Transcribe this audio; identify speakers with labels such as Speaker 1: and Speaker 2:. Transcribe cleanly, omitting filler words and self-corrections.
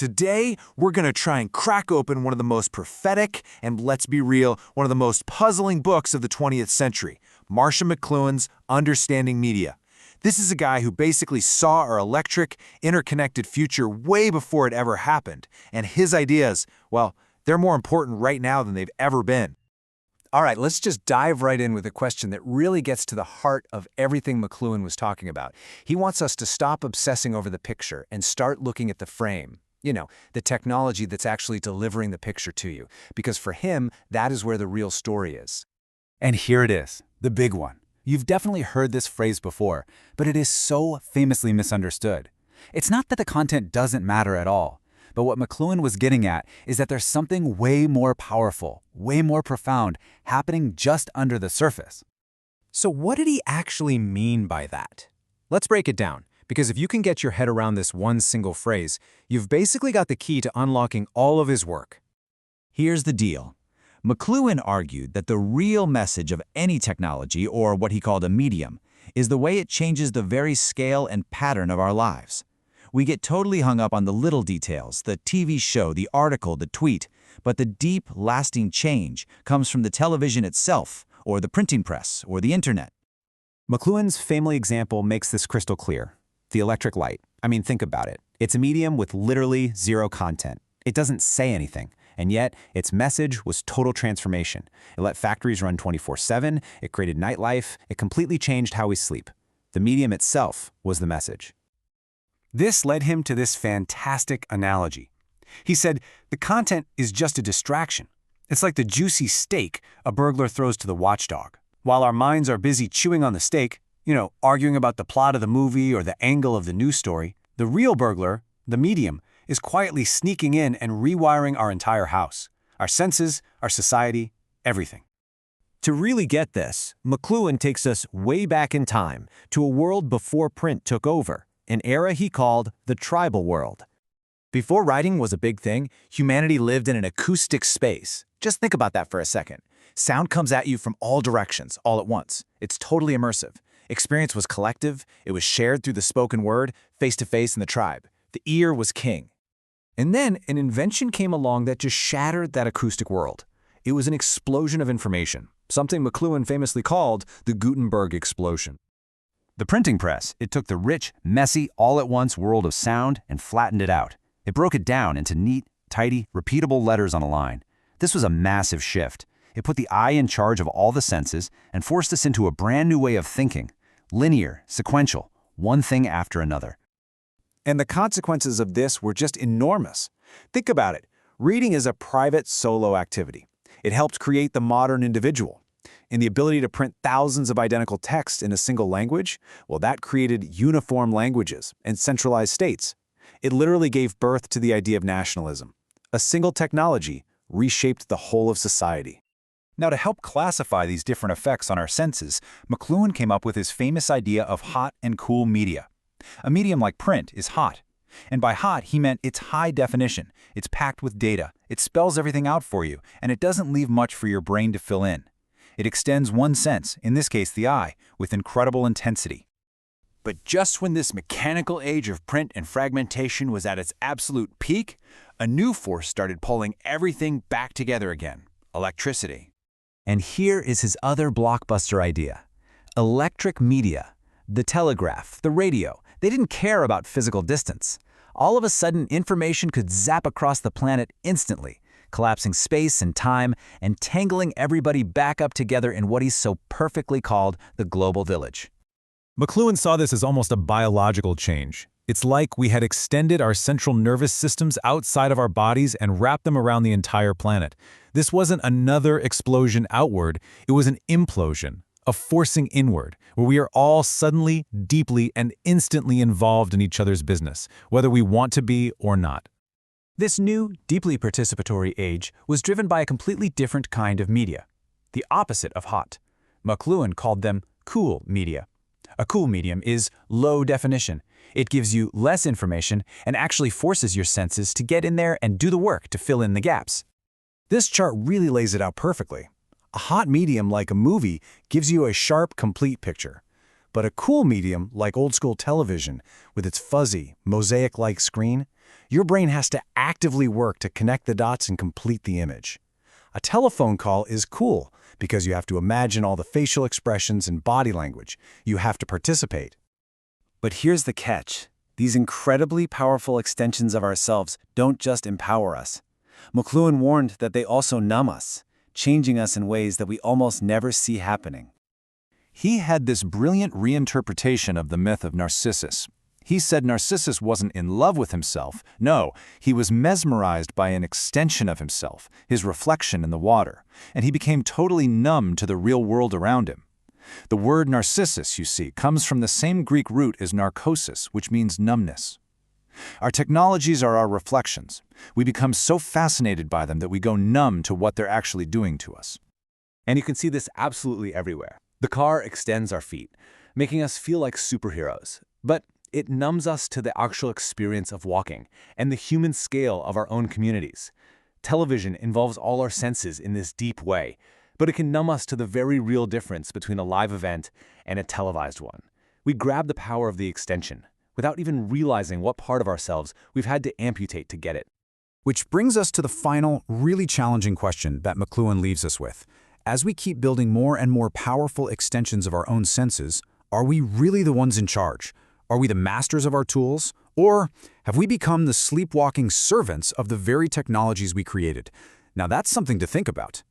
Speaker 1: Today, we're going to try and crack open one of the most prophetic and, let's be real, one of the most puzzling books of the 20th century, Marshall McLuhan's Understanding Media. This is a guy who basically saw our electric, interconnected future way before it ever happened, and his ideas, well, they're more important right now than they've ever been.
Speaker 2: All right, let's just dive right in with a question that really gets to the heart of everything McLuhan was talking about. He wants us to stop obsessing over the picture and start looking at the frame. You know, the technology that's actually delivering the picture to you. Because for him, that is where the real story is.
Speaker 3: And here it is, the big one. You've definitely heard this phrase before, but it is so famously misunderstood. It's not that the content doesn't matter at all, but what McLuhan was getting at is that there's something way more powerful, way more profound, happening just under the surface.
Speaker 2: So what did he actually mean by that? Let's break it down, because if you can get your head around this one single phrase, you've basically got the key to unlocking all of his work.
Speaker 4: Here's the deal. McLuhan argued that the real message of any technology, or what he called a medium, is the way it changes the very scale and pattern of our lives. We get totally hung up on the little details, the TV show, the article, the tweet, but the deep, lasting change comes from the television itself, or the printing press, or the internet.
Speaker 2: McLuhan's family example makes this crystal clear. The electric light. I mean, think about it. It's a medium with literally zero content. It doesn't say anything. And yet, its message was total transformation. It let factories run 24/7, it created nightlife, it completely changed how we sleep. The medium itself was the message.
Speaker 3: This led him to this fantastic analogy. He said, the content is just a distraction. It's like the juicy steak a burglar throws to the watchdog. While our minds are busy chewing on the steak, arguing about the plot of the movie or the angle of the news story, the real burglar, the medium, is quietly sneaking in and rewiring our entire house, our senses, our society, everything.
Speaker 5: To really get this, McLuhan takes us way back in time to a world before print took over, an era he called the tribal world. Before writing was a big thing, humanity lived in an acoustic space. Just think about that for a second. Sound comes at you from all directions, all at once. It's totally immersive. Experience was collective, it was shared through the spoken word, face-to-face in the tribe. The ear was king. And then an invention came along that just shattered that acoustic world. It was an explosion of information, something McLuhan famously called the Gutenberg explosion.
Speaker 3: The printing press, it took the rich, messy, all-at-once world of sound and flattened it out. It broke it down into neat, tidy, repeatable letters on a line. This was a massive shift. It put the eye in charge of all the senses and forced us into a brand new way of thinking. Linear, sequential, one thing after another.
Speaker 2: And the consequences of this were just enormous. Think about it. Reading is a private solo activity. It helped create the modern individual. And the ability to print thousands of identical texts in a single language, well, that created uniform languages and centralized states. It literally gave birth to the idea of nationalism. A single technology reshaped the whole of society.
Speaker 3: Now, to help classify these different effects on our senses, McLuhan came up with his famous idea of hot and cool media. A medium like print is hot. And by hot, he meant it's high definition, it's packed with data, it spells everything out for you, and it doesn't leave much for your brain to fill in. It extends one sense, in this case the eye, with incredible intensity.
Speaker 1: But just when this mechanical age of print and fragmentation was at its absolute peak, a new force started pulling everything back together again: electricity.
Speaker 4: And here is his other blockbuster idea. Electric media. The telegraph, the radio, they didn't care about physical distance. All of a sudden, information could zap across the planet instantly, collapsing space and time and tangling everybody back up together in what he so perfectly called the global village.
Speaker 6: McLuhan saw this as almost a biological change. It's like we had extended our central nervous systems outside of our bodies and wrapped them around the entire planet. This wasn't another explosion outward, it was an implosion, a forcing inward, where we are all suddenly, deeply, and instantly involved in each other's business, whether we want to be or not.
Speaker 2: This new, deeply participatory age was driven by a completely different kind of media, the opposite of hot. McLuhan called them cool media. A cool medium is low definition. It gives you less information and actually forces your senses to get in there and do the work to fill in the gaps. This chart really lays it out perfectly. A hot medium like a movie gives you a sharp, complete picture. But a cool medium like old-school television, with its fuzzy, mosaic-like screen,
Speaker 3: Your brain has to actively work to connect the dots and complete the image. A telephone call is cool because you have to imagine all the facial expressions and body language. You have to participate. But here's the catch. These incredibly powerful extensions of ourselves don't just empower us. McLuhan warned that they also numb us, changing us in ways that we almost never see happening.
Speaker 1: He had this brilliant reinterpretation of the myth of Narcissus. He said Narcissus wasn't in love with himself. No, he was mesmerized by an extension of himself, his reflection in the water, and he became totally numb to the real world around him. The word Narcissus, you see, comes from the same Greek root as narcosis, which means numbness. Our technologies are our reflections. We become so fascinated by them that we go numb to what they're actually doing to us.
Speaker 7: And you can see this absolutely everywhere. The car extends our feet, making us feel like superheroes. But it numbs us to the actual experience of walking and the human scale of our own communities. Television involves all our senses in this deep way, but it can numb us to the very real difference between a live event and a televised one. We grab the power of the extension, without even realizing what part of ourselves we've had to amputate to get it.
Speaker 2: Which brings us to the final, really challenging question that McLuhan leaves us with. As we keep building more and more powerful extensions of our own senses, are we really the ones in charge? Are we the masters of our tools? Or have we become the sleepwalking servants of the very technologies we created? Now that's something to think about.